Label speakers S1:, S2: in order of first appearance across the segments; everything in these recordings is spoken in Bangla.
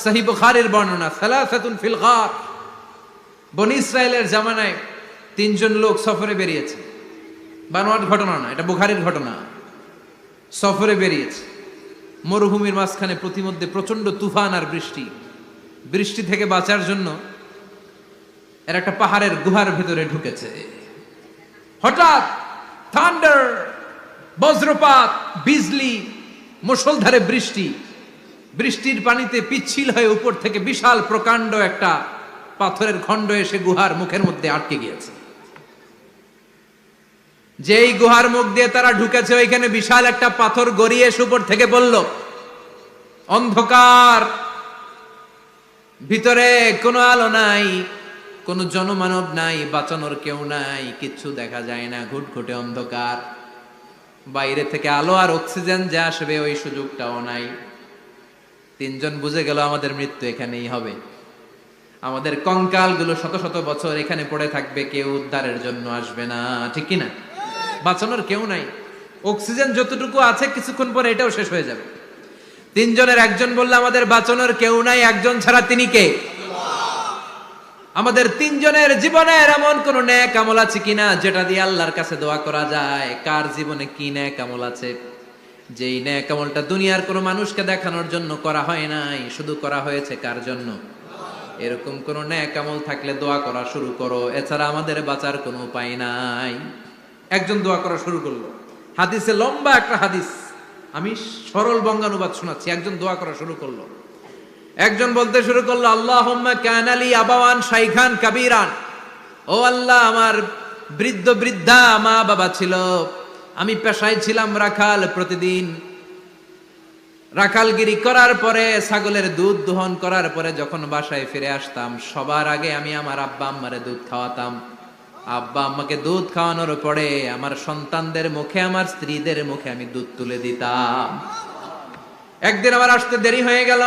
S1: সহিহ বুখারীর বর্ণনা, সালাসাতুন ফিল গার। বনী ইসরায়েলের জামানায় তিনজন লোক সফরে বেরিয়েছে, বানোয়াট ঘটনা না, এটা বুখারীর ঘটনা। সফরে বেরিয়েছে, মরুভূমির মাঝখানে প্রতিমধ্যে প্রচন্ড তুফান আর বৃষ্টি। বৃষ্টি থেকে বাঁচার জন্য এর একটা পাহাড়ের গুহার ভেতরে ঢুকেছে। হঠাৎ থান্ডার, বজ্রপাত, বিজলি, মুষলধারে বৃষ্টি। বৃষ্টির পানিতে পিচ্ছিল হয়ে উপর থেকে বিশাল প্রকাণ্ড একটা পাথরের খণ্ড এসে গুহার মুখের মধ্যে আটকে গিয়েছে। যেই গুহার মুখ দিয়ে তারা ঢুকেছে, ওইখানে বিশাল একটা পাথর গড়িয়ে এসে উপর থেকে বলল, অন্ধকার, ভিতরে কোনো আলো নাই, কোনো জনমানব নাই, বাঁচানোর কেউ নাই, কিচ্ছু দেখা যায় না, ঘুটঘুটে অন্ধকার। বাইরে থেকে আলো আর অক্সিজেন যে আসবে ওই সুযোগটাও নাই। তিনজন বুঝে গেল আমাদের মৃত্যু এখানেই হবে, আমাদের কঙ্কাল গুলো শত শত বছর এখানে পড়ে থাকবে, কেউ উদ্ধারের জন্য আসবে না। ঠিক কিনা? বাঁচানোর কেউ নাই, অক্সিজেন যতটুকু আছে কিছুক্ষণ পরে এটাও শেষ হয়ে যাবে। তিনজনের একজন বলল, আমাদের বাঁচানোর কেউ নাই, একজন ছাড়া তিনি কে? আমাদের তিনজনের জীবনের এমন কোন নেক আমল আছে কিনা যেটা দিয়ে আল্লাহর কাছে দোয়া করা যায়? কার জীবনে কি নেক আমল আছে যেই নেক আমলটা দুনিয়ার কোনো মানুষকে দেখানোর জন্য করা হয় নাই, শুধু করা হয়েছে কার জন্য? এরকম কোন নেক আমল থাকলে দোয়া করা শুরু করো, এছাড়া আমাদের বাঁচার কোনো উপায় নাই। একজন দোয়া করা শুরু করলো। হাদিসে লম্বা একটা হাদিস, আমি সরল বঙ্গানুবাদ শোনাচ্ছি। একজন দোয়া করা শুরু করলো। একজন বলতে শুরু করলো, আল্লাহুম্মা কানা লি আবাওয়ান শাইখান কাবীরান। ও আল্লাহ, আমার বৃদ্ধ বৃদ্ধা মা বাবা ছিল, আমি পেশায় ছিলাম রাখাল। প্রতিদিন রাখালগিরি করার পরে, ছাগলের দুধ দোহন করার পরে যখন বাসায় ফিরে আসতাম, সবার আগে আমি আমার আব্বা আম্মারে দুধ খাওয়াতাম। আব্বা আম্মাকে দুধ খাওয়ানোর পরে আমার সন্তানদের মুখে, আমার স্ত্রীদের মুখে আমি দুধ তুলে দিতাম। একদিন আমার আসতে দেরি হয়ে গেল,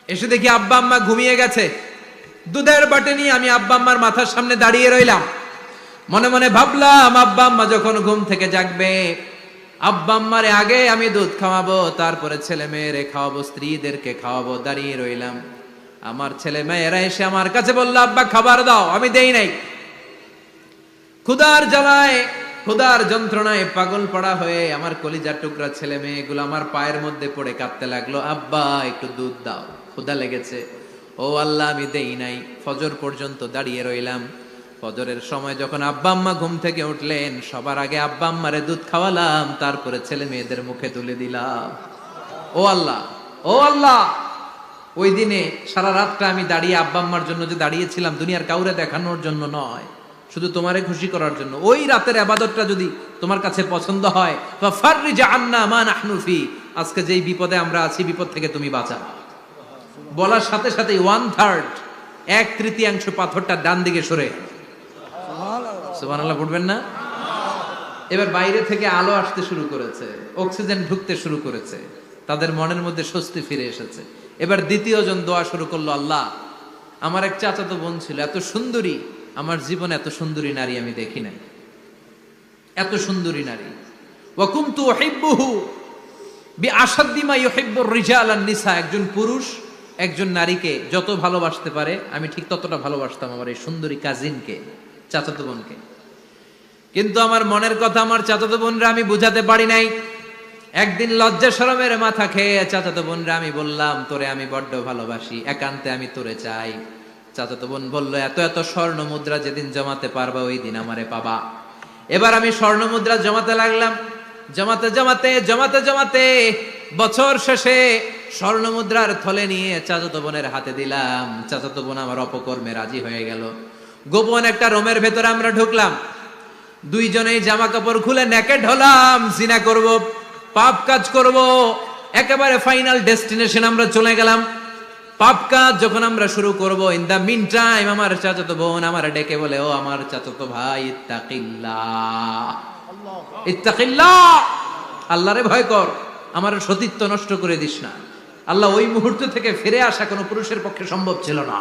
S1: এসে দেখি আব্বা আম্মা ঘুমিয়ে গেছে। দুধের বাটি নিয়ে আমি আব্বা আম্মার মাথার সামনে দাঁড়িয়ে রইলাম। মনে মনে ভাবলাম, আব্বা আম্মা যখন ঘুম থেকে জাগবে, আব্বা আম্মারে আগে আমি দুধ খাওয়াবো, তারপরে ছেলে মেয়েরে খাওয়াবো, স্ত্রীদেরকে খাওয়াবো। দাঁড়িয়ে রইলাম। আমার ছেলে মেয়েরা এসে আমার কাছে বলল, আব্বা খাবার দাও। আমি দেই নাই। ক্ষুধার জ্বালায়, ক্ষুধার যন্ত্রণায় পাগল পড়া হয়ে আমার কলিজার টুকরা ছেলে মেয়েগুলো আমার পায়ের মধ্যে পড়ে কাঁদতে লাগলো, আব্বা একটু দুধ দাও, ক্ষুধা লেগেছে। ও আল্লাহ, আমি দেই নাই। ফজর পর্যন্ত দাঁড়িয়ে রইলাম। ফজরের সময় যখন আব্বা আম্মা ঘুম থেকে উঠলেন, সবার আগে আব্বা আম্মারে দুধ খাওয়ালাম, তারপরে ছেলে মেয়েদের মুখে তুলে দিলাম। ও আল্লাহ, ও আল্লাহ, ওই দিনে সারা রাতটা আমি দাঁড়িয়ে আব্বা আম্মার জন্য যে দাঁড়িয়েছিলাম, দুনিয়ার কাউরে দেখানোর জন্য নয়, শুধু তোমারে খুশি করার জন্য। ওই রাতের ইবাদতটা যদি তোমার কাছে পছন্দ হয়, ফাফাররিজ আন্না মা নাহনু ফি, আজকে যেই বিপদে আমরা আছি, বিপদ থেকে তুমি বাঁচাও। বলার সাথে সাথে 1/3, 1/3 পাথরটা ডান দিকে সরে। সুবহানাল্লাহ পড়বেন না? এবার বাইরে থেকে আলো আসতে শুরু করেছে, অক্সিজেন ঢুকতে শুরু করেছে, তাদের মনের মধ্যে স্বস্তি ফিরে এসেছে। এবার দ্বিতীয় জন দোয়া শুরু করলো, আল্লাহ, আমার এক চাচাতো বোন ছিল, এত সুন্দরী, আমার জীবনে এত সুন্দরী নারী আমি দেখি নাই, এত সুন্দরী নারী। ওয়া কুনতু উহিব্বুহু বিআশাদ্দি মা ইউহিব্বুর রিজাল আন নিসা। একজন পুরুষ একজন নারীকে যত ভালোবাসতে পারে, আমি ঠিক ততটা ভালোবাসতাম আমার এই সুন্দরী কাজিনকে, চাচাতো বোনকে। কিন্তু আমার মনের কথা আমার চাচাতো বোনরা আমি বুঝাতে পারি নাই। একদিন লজ্জা শরমের মাথা খেয়ে চাচাতো বোনরা আমি বললাম, তোরে আমি বড্ড ভালোবাসি, একান্তে আমি তোরে চাই। চাচাতো বোন বলল, এত এত স্বর্ণ মুদ্রা যেদিন জমাতে পারবা ওই দিন আমারে পাবা। এবার আমি স্বর্ণ মুদ্রা জমাতে লাগলাম। জমাতে জমাতে জমাতে জমাতে বছর শেষে স্বর্ণ মুদ্রার থলে নিয়ে চাচাতো বোনের হাতে দিলাম। চাচাতো বোন আমার অপকর্মে রাজি হয়ে গেল। গোপন একটা রুমের ভেতরে আমরা ঢুকলাম, দুইজনেই জামা কাপড় খুলে নেকেড হলাম। জিনা করব, পাপ কাজ করব, একেবারে ফাইনাল ডেস্টিনেশন আমরা চলে গেলাম। পাপ কাজ যখন আমরা শুরু করব, ইন দা মিন টাইম আমার চাচাতো বোন আমার ডেকে বলে, ও আমার চাচাতো ভাই, ইত্তাকিল্লাহ, ইত্তাকিল্লাহ, আল্লাহরে ভয় কর, আমার সতীত্ব নষ্ট করে দিস না। আল্লাহ ওই মুহূর্ত থেকে ফিরে আসা কোনো পুরুষের পক্ষে সম্ভব ছিল না।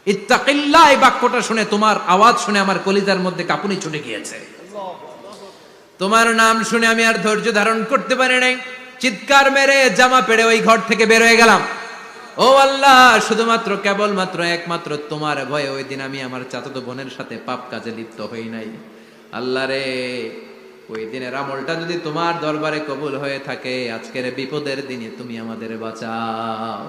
S1: ইত্তাকিল্লাহ, এই বাক্যটা শুনে, তোমার আওয়াজ শুনে আমার কলিজার মধ্যে কাঁপুনি ছুটে গিয়েছে। তোমার নাম শুনে আমি আর ধৈর্য ধারণ করতে পারি নাই। চিৎকার মেরে জামা পেড়ে ওই ঘর থেকে বের হয়ে গেলাম। ও আল্লাহ, শুধুমাত্র কেবলমাত্র একমাত্র তোমার ভয়ে ওই দিন আমি আমার চাচাতো বোনের সাথে পাপ কাজে লিপ্ত হই নাই। আল্লাহ রে, ওই দিনের আমলটা যদি তোমার দরবারে কবুল হয়ে থাকে, আজকের বিপদের দিনে তুমি আমাদের বাঁচাও।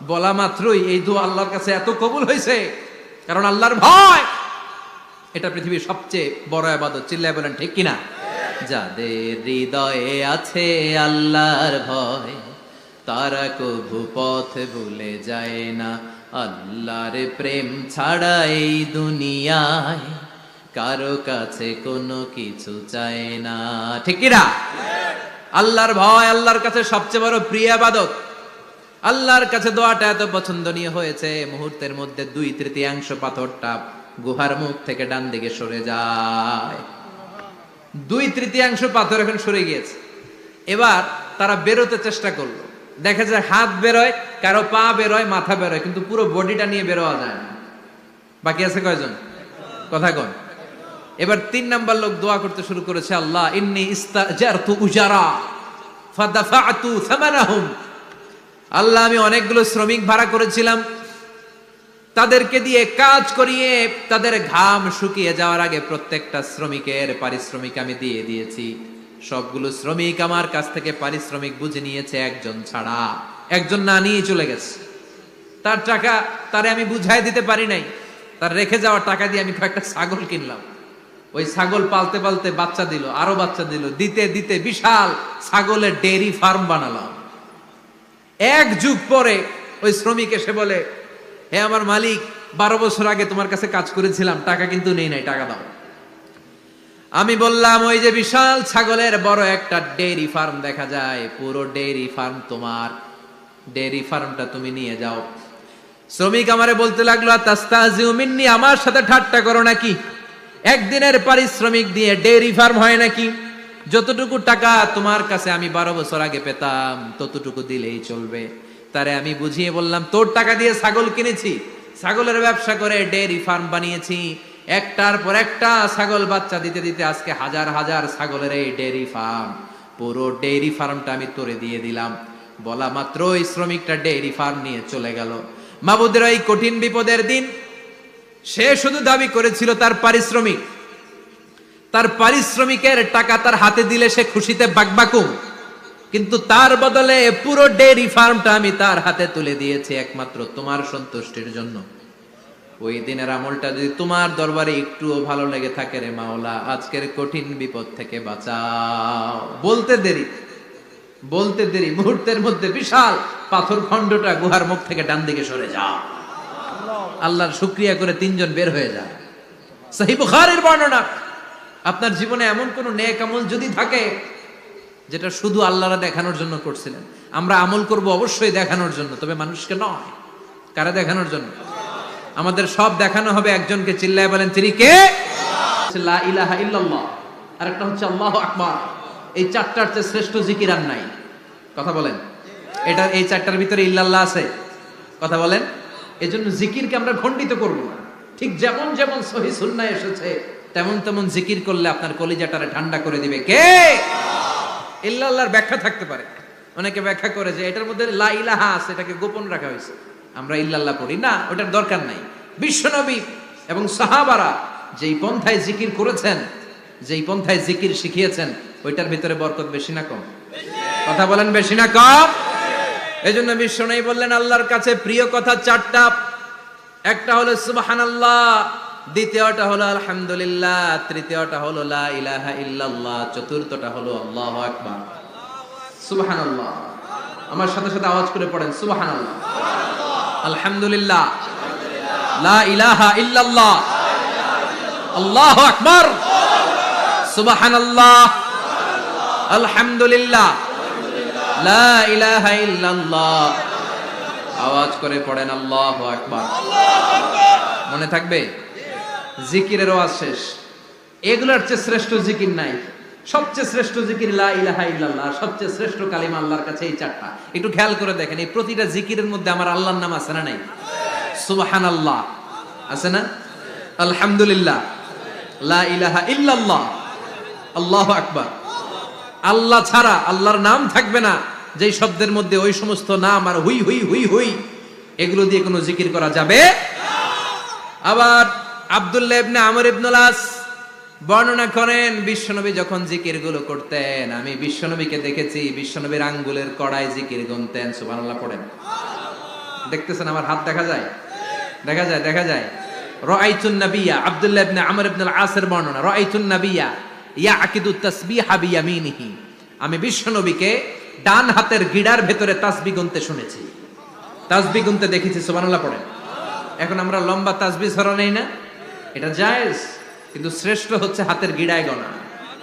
S1: বলা মাত্রই এই দোয়া আল্লাহর কাছে এত কবুল হয়েছে, কারণ আল্লাহর ভয় এটা পৃথিবীর সবচেয়ে বড় ইবাদত। চিল্লায় বলেন ঠিক কিনা? যাদের হৃদয়ে আছে আল্লাহর ভয়, তারা কভু পথ ভুলে যায় না। আল্লাহর প্রেম ছাড়া এই দুনিয়ায় কারো কাছে কোনো কিছু চায় না। ঠিক কিনা? আল্লাহর ভয় আল্লাহর কাছে সবচেয়ে বড় প্রিয় ইবাদত। আল্লাহর কাছে দোয়াটা এত পছন্দনীয় হয়েছে, মুহূর্তের মধ্যে 2/3 পাথরটা গুহার মুখ থেকে ডান দিকে সরে যায়। 2/3 পাথর এখন সরে গিয়েছে। এবার তারা বেরোতে চেষ্টা করলো, দেখা যায় হাত বেরোয়, কারো পা বেরোয়, মাথা বেরোয়, কিন্তু পুরো বডিটা নিয়ে বেরোয়া যায় না। বাকি আছে কয়জন? কথা কন। এবার 3 নাম্বার লোক দোয়া করতে শুরু করেছে, আল্লাহ ইন্নী ইস্তাজারতু উজারা ফাদাফাতু সামানাহুম। আল্লাহ, আমি অনেকগুলো শ্রমিক ভাড়া করেছিলাম, তাদেরকে দিয়ে কাজ করিয়ে তাদের ঘাম শুকিয়ে যাওয়ার আগে প্রত্যেকটা শ্রমিকের পারিশ্রমিক আমি দিয়ে দিয়েছি। সবগুলো শ্রমিক আমার কাছ থেকে পারিশ্রমিক বুঝে নিয়েছে, একজন ছাড়া। একজন না নিয়ে চলে গেছে। তার টাকা তারে আমি বুঝাই দিতে পারি নাই। তার রেখে যাওয়া টাকা দিয়ে আমি কয়েকটা ছাগল কিনলাম। ওই ছাগল পালতে পালতে বাচ্চা দিল, আরো বাচ্চা দিল, দিতে দিতে বিশাল ছাগলের ডেইরি ফার্ম বানালাম। 1 যুগ পরে ওই শ্রমিক এসে বলে, হে আমার মালিক, 12 বছর আগে তোমার কাছে কাজ করেছিলাম, টাকা কিন্তু নেই নাই, টাকা দাও। আমি বললাম, ওই যে বিশাল ছাগলের বড় একটা ডেইরি ফার্ম দেখা যায়, পুরো ডেইরি ফার্ম তোমার, ডেইরি ফার্মটা তুমি নিয়ে যাও। শ্রমিক আমারে বলতে লাগলো, তাস্তাজিউ মিন্নি, আমার সাথে ঠাট্টা করো নাকি? একদিনের পারিশ্রমিক দিয়ে ডেইরি ফার্ম হয় নাকি? যতটুকু টাকা তোমার কাছে আমি 12 বছর আগে পেতাম, ততটুকু দিলেই চলবে। তারে আমি বুঝিয়ে বললাম, তোর টাকা দিয়ে ছাগল কিনেছি, ছাগলের ব্যবসা করে ডেইরি ফার্ম বানিয়েছি, একটার পর একটা ছাগল বাচ্চা দিতে দিতে আজকে হাজার হাজার ছাগলের এই ডেইরি ফার্ম, পুরো ডেইরি ফার্মটা আমি তোরে দিয়ে দিলাম। বলা মাত্র ওই শ্রমিকটা ডেইরি ফার্ম নিয়ে চলে গেল। মাবুদের এই কঠিন বিপদের দিন সে শুধু দাবি করেছিল তার পারিশ্রমিক, তার পারিশ্রমিকের টাকা তার হাতে দিলে সে খুশিতে বাকবাকুম, কিন্তু তার বদলে পুরো ডেইরি ফার্মটা আমি তার হাতে তুলে দিয়েছি একমাত্র তোমার সন্তুষ্টির জন্য। ওই দিনের আমলটা যদি তোমার দরবারে একটুও ভালো লেগে থাকে রে মাওলা, আজকের কঠিন বিপদ থেকে বাঁচাও। বলতে দেরি মুহূর্তের মধ্যে বিশাল পাথর খণ্ডটা গুহার মুখ থেকে ডান দিকে সরে যাও। আল্লাহর শুকরিয়া করে 3 জন বের হয়ে যায়। সহিহ বুখারীর বর্ণনা। আপনার জীবনে এমন কোন নেক আমল যদি থাকে যেটা শুধু আল্লাহর দেখানোর জন্য করছিলেন, আমরা আমল করব অবশ্যই দেখানোর জন্য, তবে মানুষকে নয়। কারা দেখানোর জন্য? আমাদের সব দেখানো হবে একজনকে। চিল্লায় বলেন, তিনি কে? লা ইলাহা ইল্লাল্লাহ, আর একটা হচ্ছে আল্লাহু আকবার। এই 4টার চেয়ে শ্রেষ্ঠ জিকির আর নাই। কথা বলেন, এটা এই 4টার ভিতরে ইল্লাল্লাহ আছে? কথা বলেন। এজন্য জিকিরকে আমরা খণ্ডিত করব না। ঠিক যেমন যেমন সহিহ সুন্নাহ এসেছে তেমন তেমন জিকির করলে আপনার কলিজাটারে ঠান্ডা করে দিবে কে? ইল্লাল্লাহর ব্যাখ্যা থাকতে পারে। অনেকে ব্যাখ্যা করে যে এটার মধ্যে লা ইলাহা আছে, এটাকে গোপন রাখা হয়েছে, আমরা ইল্লাল্লাহ পড়ি না, ওটার দরকার নাই। বিশ্বনবী এবং সাহাবারা যেই পন্থায় জিকির করেছেন, যেই পন্থায় জিকির শিখিয়েছেন, ওইটার ভিতরে বরকত বেশি না কম? কথা বলেন, বেশি না কম? এজন্য বিশ্বনবী বললেন আল্লাহর কাছে প্রিয় কথা 4টা। একটা হলো সুবহানাল্লাহ, দ্বিতীয়টা হলো আলহামদুলিল্লাহ, তৃতীয়টা হলো লা ইলাহা ইল্লাল্লাহ, চতুর্থটা হলো আল্লাহু আকবার। সুবহানাল্লাহ, আমার সাথে সাথে আওয়াজ করে পড়েন, সুবহানাল্লাহ, আলহামদুলিল্লাহ, লা ইলাহা ইল্লাল্লাহ, আল্লাহু আকবার, সুবহানাল্লাহ, আলহামদুলিল্লাহ, লা ইলাহা ইল্লাল্লাহ। আওয়াজ করে পড়েন আল্লাহু আকবার। মনে থাকবে? জিকিরের ওয়াজ শেষ। এগুলোর চেয়ে শ্রেষ্ঠ জিকির নাই। সবচেয়ে শ্রেষ্ঠ জিকির লা ইলাহা ইল্লাল্লাহ, সবচেয়ে শ্রেষ্ঠ কালিমা আল্লাহর কাছে এই 4টা। একটু খেয়াল করে দেখেন, এই প্রতিটা জিকিরের মধ্যে আমার আল্লাহর নাম আছে না নাই? সুবহানাল্লাহ আছে না? আলহামদুলিল্লাহ, লা ইলাহা ইল্লাল্লাহ, আল্লাহু আকবার। আল্লাহ ছাড়া, আল্লাহর নাম থাকবে না, যেই শব্দের মধ্যে ওই সমস্ত নাম আর হুই হুই হুই হুই এগুলো দিয়ে কোনো জিকির করা যাবে। আবার আব্দুল্লাহ ইবনে আমর ইবনুল আস বর্ণনা করেন, বিশ্বনবী যখন জিকির গুলো করতেন, আমি বিশ্বনবীকে দেখেছি বিশ্বনবীর আঙ্গুলের কড়ায় জিকির গুনতেন। সুবহানাল্লাহ পড়েন। দেখতেছেন আমার হাত দেখা যায়, দেখা যায়, দেখা যায়। রাআইতুন নাবিয়্যা, আব্দুল্লাহ ইবনে আমর ইবনুল আসের বর্ণনা, রাআইতুন নাবিয়্যা ইয়াকিদু তাসবিহা বিয়ামিনিহি, আমি বিশ্বনবীকে ডান হাতের গিড়ার ভেতরে তাসবিহ গুনতে শুনেছি, তাসবিহ গুনতে দেখেছি। সুবহানাল্লাহ পড়েন। এখন আমরা লম্বা তাসবিহ ছড়া নেই না, এটা জায়েজ, কিন্তু শ্রেষ্ঠ হচ্ছে হাতের গিড়ায় গোনা।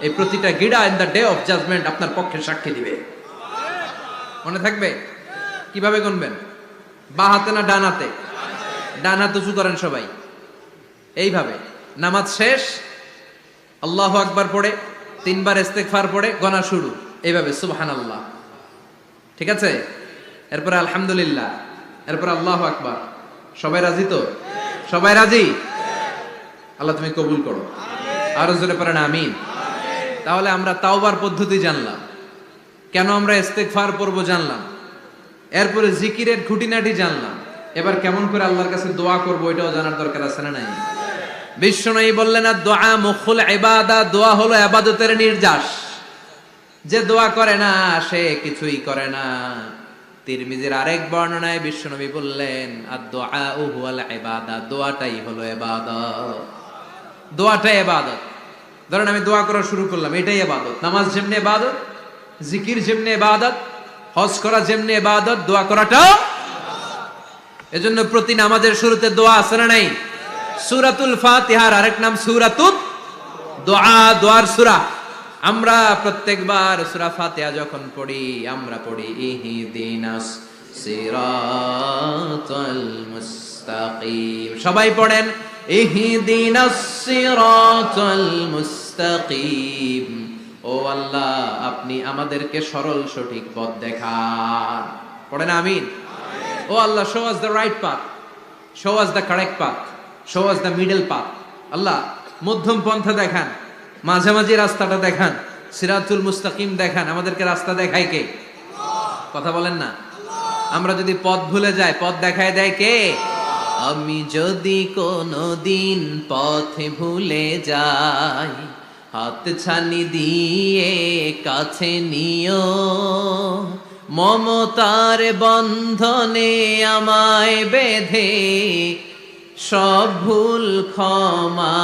S1: এই প্রতিটা গিড়া in the day of judgement আপনার পক্ষে সাক্ষী দিবে। মনে থাকবে? কিভাবে গুনবেন? বা হাতে না ডান হাতে? ডান হাত উঁচু করেন সবাই, এইভাবে। নামাজ শেষ, আল্লাহু আকবার পড়ে 3 বার ইস্তেগফার পড়ে গোনা শুরু, এইভাবে সুবহানাল্লাহ। ঠিক আছে? এরপর আলহামদুলিল্লাহ, এরপর আল্লাহু আকবার। সবাই রাজি তো? সবাই রাজি? আল্লাহ তুমি কবুল করো। আরো জোরে পড়েন আমিন। তাহলে আমরা তাওবার পদ্ধতি জানলাম, কেন আমরা ইস্তেগফার পড়বো জানলাম, এরপরে জিকিরের খুঁটিনাটি জানলাম। এবার কেমন করে আল্লাহর কাছে দোয়া করবো এটাও জানার দরকার আছে না নাই? বিশ্বনবী বললেন আর দোয়া মুখুল ইবাদা, দোয়া হলো ইবাদতের নির্যাস। যে দোয়া করে না সে কিছুই করে না। তিরমিজির আরেক বর্ণনায় বিশ্বনবী বললেন আর দোয়া হুয়াল ইবাদা, দোয়াটাই হলো ইবাদত, দোয়াটাই ইবাদত। ধরেন আমি দোয়া করা শুরু করলাম, এটাই ইবাদত। নামাজ যেমনি ইবাদত, জিকির যেমনি ইবাদত, হজ করা যেমনি ইবাদত, দোয়া করাটাও। এজন্য প্রতি নামাজের শুরুতে দোয়া আছে না নাই? সূরাতুল ফাতিহার আরেক নাম সূরাতুদ দোয়া, দোয়ার সূরা। আমরা প্রত্যেকবার সূরা ফাতিহা যখন পড়ি আমরা পড়ি ইহদিনাস সিরাতাল মুস্তাকিম। সবাই পড়েন ইহদিনাস সিরাতাল মুস্তাকিম। ও আল্লাহ আপনি আমাদেরকে সরল সঠিক পথ দেখান। পড়েন আমিন। ও আল্লাহ, show us the right path, show us the correct path, show us the middle path. আল্লাহ মধ্যম পন্থা দেখান, মাঝামাঝি রাস্তাটা দেখান, সিরাতুল মুস্তাকিম দেখান। আমাদেরকে রাস্তা দেখায় কে? কথা বলেন না। আমরা যদি পথ ভুলে যাই, পথ দেখায় দেয় কে? আমি যদি কোনদিন পথে ভুলে যাই, হাত ছানি দিয়ে কাছে নিও, মমতার বন্ধনে আমায় বেঁধে সব ভুল ক্ষমা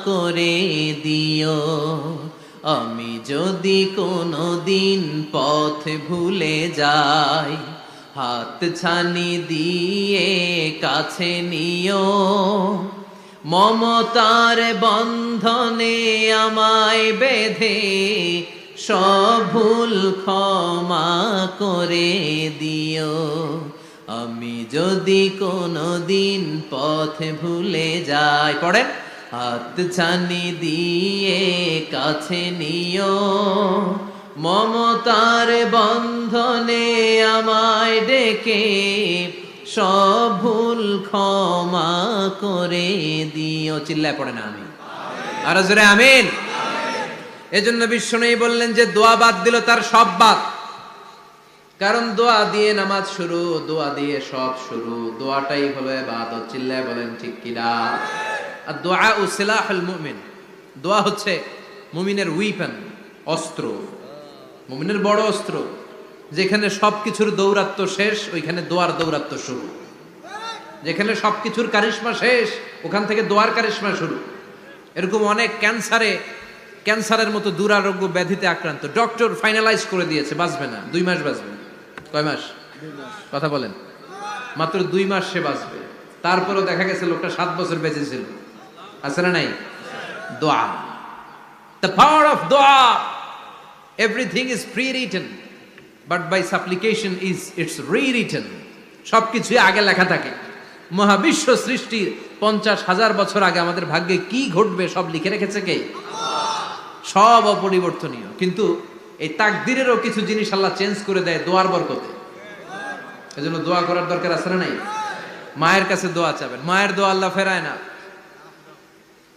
S1: করে দিও। আমি যদি কোনদিন পথ ভুলে যাই, হাত ছানি দিয়ে কাছে নিও, মমতার বন্ধনে আমায় বেঁধে সব ভুল ক্ষমা করে দিও। আমি যদি কোনদিন পথ ভুলে যাই, পড়েন হাত ছানি দিয়ে কাছে নিও, মমতার বন্ধনে আমায় ডেকে সব ভুল ক্ষমা করে দিও। চিল্লায় পড়েন আমিন। আর জোরে আমিন। এজন্য বিশ্বনবী বললেন যে দোয়া বাদ দিল তার সব বাদ। কারণ দোয়া দিয়ে নামাজ শুরু, দোয়া দিয়ে সব শুরু, দোয়াটাই হলো ইবাদত। চিল্লায় বলেন ঠিক কিনা? আর দোয়া সিলাহুল মুমিন, দোয়া হচ্ছে মুমিনের উইপন, অস্ত্র, মুমিনের বড় অস্ত্র। যেখানে সবকিছুর দৌরাত্ম শেষ ওইখানে দোয়ার দৌরাত্ম শুরু। যেখানে সবকিছুর কারিশমা শেষ ওখান থেকে দোয়ার কারিশমা শুরু। এরকম অনেক ক্যান্সারের মতো দুরারোগ্য ব্যাধিতে আক্রান্ত, ডক্টর ফাইনালাইজ করে দিয়েছে বাঁচবে না, 2 মাস বাঁচবে। কয় মাস? কথা বলেন। মাত্র 2 মাস সে বাঁচবে। তারপরেও দেখা গেছে লোকটা 7 বছর বেঁচে ছিল। আছে না নাই? দোয়া, দ্য পাওয়ার অফ দোয়া। Everything is prewritten but by supplication is it's rewritten. সবকিছুই আগে লেখা থাকে। মহাবিশ্ব সৃষ্টির 50,000 বছর আগে আমাদের ভাগ্যে কি ঘটবে সব লিখে রেখেছে কে? সব অপরিবর্তনীয়। কিন্তু এই তাকদিরেরও কিছু জিনিস আল্লাহ চেঞ্জ করে দেয় দোয়ার বরকতে। এজন্য দোয়া করার দরকার আছে না নাই? মায়ের কাছে দোয়া চাবেন, মায়ের দোয়া আল্লাহ ফেরায় না।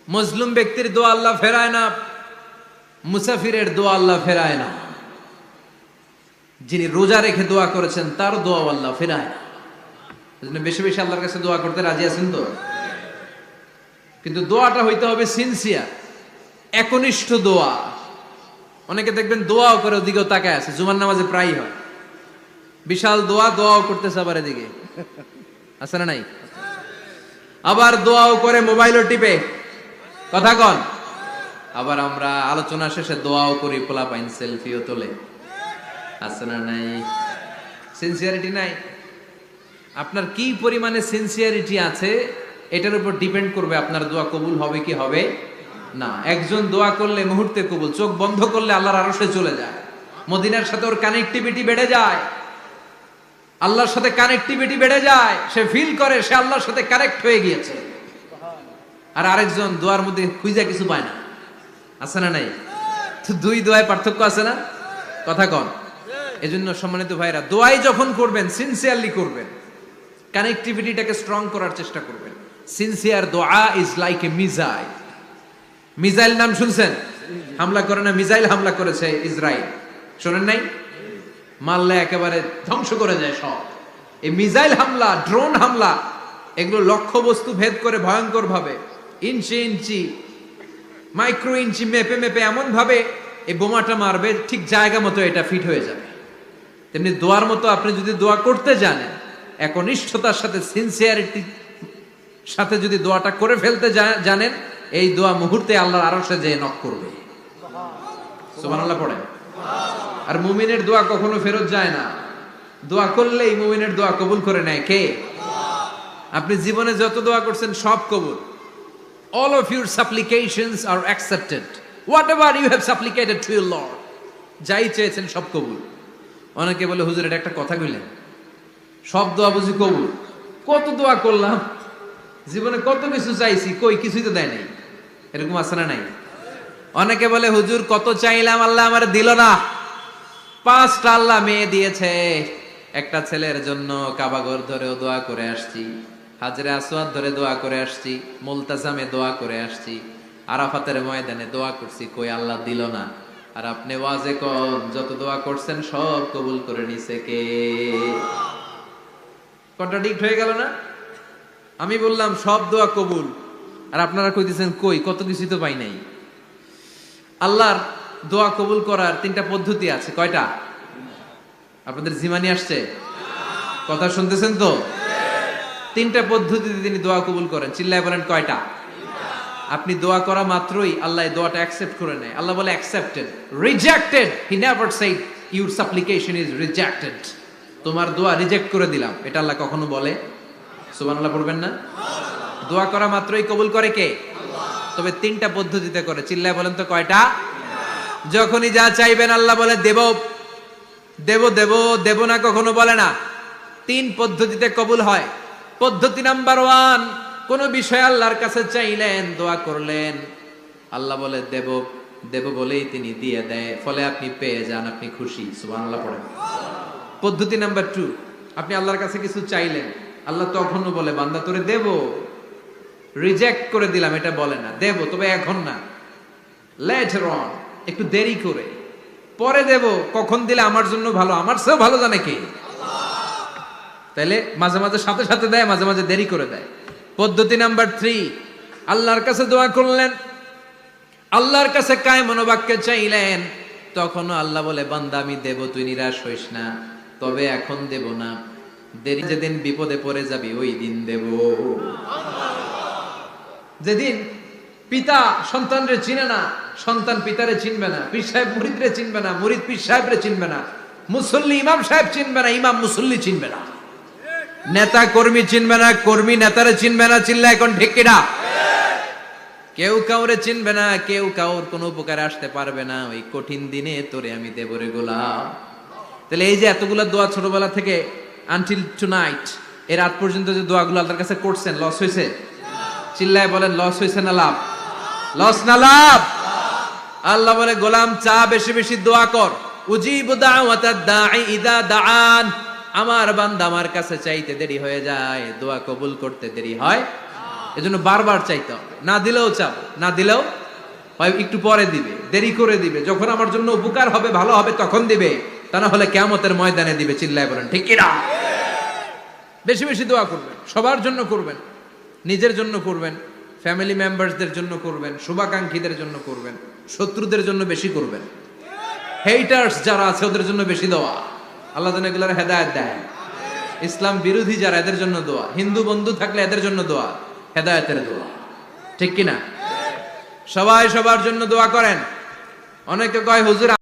S1: মজলুম ব্যক্তির দোয়া আল্লাহ ফেরায় না। মুসাফিরের দোয়া আল্লাহ ফেরায় না। যিনি রোজা রেখে দোয়া করেছেন তার দোয়া আল্লাহ ফেরায় না। এজন্য বেশি বেশি আল্লাহর কাছে দোয়া করতে রাজি আছেন তো? কিন্তু দোয়াটা হইতে হবে সিনসিয়ার, একনিষ্ঠ দোয়া। অনেকে দেখবেন দোয়াও করে ওদিকেও তাকায় আছে, জুমার নামাজে প্রায় হয়, বিশাল দোয়াও করতেছে আবার এদিকে, আছে না নাই? আবার দোয়াও করে মোবাইলও টিপে, কথা কন। আবার আমরা আলোচনা শেষে দোয়াও করি, পোলাপাইন সেলফিও তোলে, আছে না নাই? সিনসিয়ারিটি নাই। আপনার কি পরিমাণে সিনসিয়ারিটি আছে এটার উপর ডিপেন্ড করবে আপনার দোয়া কবুল হবে কি হবে না। একজন দোয়া করলে মুহূর্তে কবুল, চোখ বন্ধ করলে আল্লাহর আরশে চলে যায়, মদিনার সাথে ওর কানেক্টিভিটি বেড়ে যায়, আল্লাহর সাথে কানেক্টিভিটি বেড়ে যায়, সে ফিল করে সে আল্লাহর সাথে কানেক্ট হয়ে গিয়েছে। আর আরেকজন দোয়ার মধ্যে খুঁজে কিছু পায় না, আছে না নাই? তো দুই দোয়ায় পার্থক্য আছে না, কথা কন। এজন্য সম্মানিত ভাইরা, দোয়াই যখন করবেন সিনসিয়ারলি করবেন, কানেক্টিভিটিটাকে স্ট্রং করার চেষ্টা করবেন। সিনসিয়ার দোয়া is like a missile. Missile নাম শুনছেন? হামলা করে না, মিসাইল হামলা করেছে ইসরায়েল, শোনেন নাই? মারলে একেবারে ধ্বংস করে যায় সব। এই মিসাইল হামলা, ড্রোন হামলা, এগুলো লক্ষ্য বস্তু ভেদ করে ভয়ঙ্কর ভাবে, ইঞ্চি ইঞ্চি, মাইক্রো ইঞ্চি মেপে মেপে এমন ভাবে এই বোমাটা মারবে, ঠিক জায়গা মতো এটা ফিট হয়ে যাবে। তেমনি দোয়ার মতো আপনি যদি দোয়া করতে জানেন, একনিষ্ঠতার সাথে সিনসিয়ারিটি সাথে যদি দোয়াটা করে ফেলতে জানেন, এই দোয়া মুহূর্তে আল্লাহর আরশে যেয়ে নক করবে। সুবহানাল্লাহ পড়েন। আর মুমিনের দোয়া কখনো ফেরত যায় না, দোয়া করলেই মুমিনের দোয়া কবুল করে নেয় কে? আপনি জীবনে যত দোয়া করছেন সব কবুল। All of your supplications are accepted. Whatever you have supplicated to your Lord, যাই চেয়েছেন সব কবুল। অনেকে বলে হুজুর এটা একটা কথা কইলেন, সব দোয়া বুঝি কবুল? কত দোয়া করলাম, জীবনে কত কিছু চাইছি, কই কিছুই তো দেয় নাই, এরকম আছে না নাই? অনেকে বলে হুজুর কত চাইলাম আল্লাহ আমার দিল না। 5টা আল্লাহ মেয়ে দিয়েছে, একটা ছেলের জন্য কাবাঘর ধরেও দোয়া করে আসছি, হাজরে আসওয়াদ ধরে দোয়া করে আসছি, মুলতাজামে দোয়া করে আসছি, আরাফাতের ময়দানে দোয়া করছি, কই আল্লাহ দিল না। আর আপনি ওয়াজে কোন যত দোয়া করছেন সব কবুল করে নিছে কে? কন্ট্রাডিক্ট হয়ে গেল না? আমি বললাম সব দোয়া কবুল, আর আপনারা কইতেছেন কই কত কিছু তো পাই নাই। আল্লাহর দোয়া কবুল করার 3টা পদ্ধতি আছে। কয়টা? আপনাদের জিমানি আসছে? কথা শুনতেছেন তো? 3টা পদ্ধতিতে তিনি দোয়া কবুল করেন। চিল্লায় বলেন কয়টা? আপনি দোয়া করা মাত্রই আল্লাহ এই দোয়াটা অ্যাকসেপ্ট করে নেয়। আল্লাহ বলে accepted, rejected he never shed your সাপ্লিকেশন is rejected. তোমার দোয়া রিজেক্ট করে দিলাম, এটা আল্লাহ কখনো বলে? সুবহানাল্লাহ পড়বেন না? দোয়া করা মাত্রই কবুল করে কে? তবে 3টা পদ্ধতিতে করে। চিল্লায় বলেন তো কয়টা? যখনই যা চাইবেন আল্লাহ বলে দেব দেব দেব, দেব না কখনো বলে না। 3 পদ্ধতিতে কবুল হয়। পদ্ধতি নাম্বার 1, কোন বিষয় আল্লাহর কাছে চাইলেন, দোয়া করলেন, আল্লাহ বলে দেব দেব বলেই তিনি দিয়ে দেয়, ফলে আপনি পেয়ে যান, আপনি খুশি। সুবহানাল্লাহ পড়েন। পদ্ধতি নাম্বার 2, আপনি আল্লাহর কাছে কিছু চাইলেন, আল্লাহ তখনও বলে বান্দা তোরে দেব, রিজেক্ট করে দিলাম এটা বলে না, দেব তবে এখন না, লেটার অন, একটু দেরি করে, পরে দেব, কখন দিলে আমার জন্য ভালো, আমার চেয়েও ভালো জানে কে? তাইলে মাঝে মাঝে সাথে সাথে দেয়, মাঝে মাঝে দেরি করে দেয়। পদ্ধতি নাম্বার 3, আল্লাহর কাছে দোয়া করলেন, আল্লাহর কাছে কায় মনোবাক্যে চাইলেন, তখনও আল্লাহ বলে বান্দা আমি দেব, তুই নিরাশ হইস না, তবে এখন দেব না, দেরি যেদিন বিপদে পড়ে যাবি ওই দিন দেব। যেদিন পিতা সন্তানরে চিনে না, সন্তান পিতারে চিনবে না, পীর সাহেব মুরিদরে চিনবে না, মুরিদ পীর সাহেবরে চিনবে না, মুসল্লি ইমাম সাহেব চিনবে না, ইমাম মুসল্লি চিনবে না, নেতা কর্মী চিনবে না, কর্মী নেতারে চিনবে না। চিল্লা এখন ঠিক কিনা? কেউ কাউরে চিনবে না, কেউ কাউর কোনো উপকারে আসতে পারবে না। ওই কঠিন দিনে তোরে আমি দেব রে গোলাম। তাহলে এই যে এতগুলা দোয়া ছোটবেলা থেকে আনটিল টুনাইট, এর রাত পর্যন্ত যে দোয়াগুলো আল্লাহর কাছে করছেন, লস হয়েছে? চিল্লায় বলেন লস হয়েছে না লাভ? লস না লাভ? আল্লাহ বলে গোলাম চা বেশি বেশি দোয়া কর, উজিবু দাওয়াতাদ দাঈ ইযা দাআন। আমার বান্দা আমার কাছে চাইতে দেরি হয়ে যায়, দোয়া কবুল করতে দেরি হয়, এজন্য বারবার চাইতে হবে। না দিলেও চাও, না দিলেও হয় একটু পরে দিবে, দেরি করে দিবে, যখন আমার জন্য উপকার হবে, ভালো হবে তখন দিবে। তা না হলে কিয়ামতের ময়দানে দিবে। চিল্লায় বলেন ঠিক কিনা? বেশি বেশি দোয়া করবেন, সবার জন্য করবেন, নিজের জন্য করবেন, ফ্যামিলি মেম্বারসদের জন্য করবেন, শুভাকাঙ্ক্ষীদের জন্য করবেন, শত্রুদের জন্য বেশি করবেন, হেটার্স যারা আছে ওদের জন্য বেশি দোয়া। আল্লাহ যেন এগুলোর হেদায়েত দেয়। ইসলাম বিরোধী যারা এদের জন্য দোয়া, হিন্দু বন্ধু থাকলে এদের জন্য দোয়া, হেদায়েতের দোয়া। ঠিক কিনা? সবাই সবার জন্য দোয়া করেন। অনেকে কয় হুজুর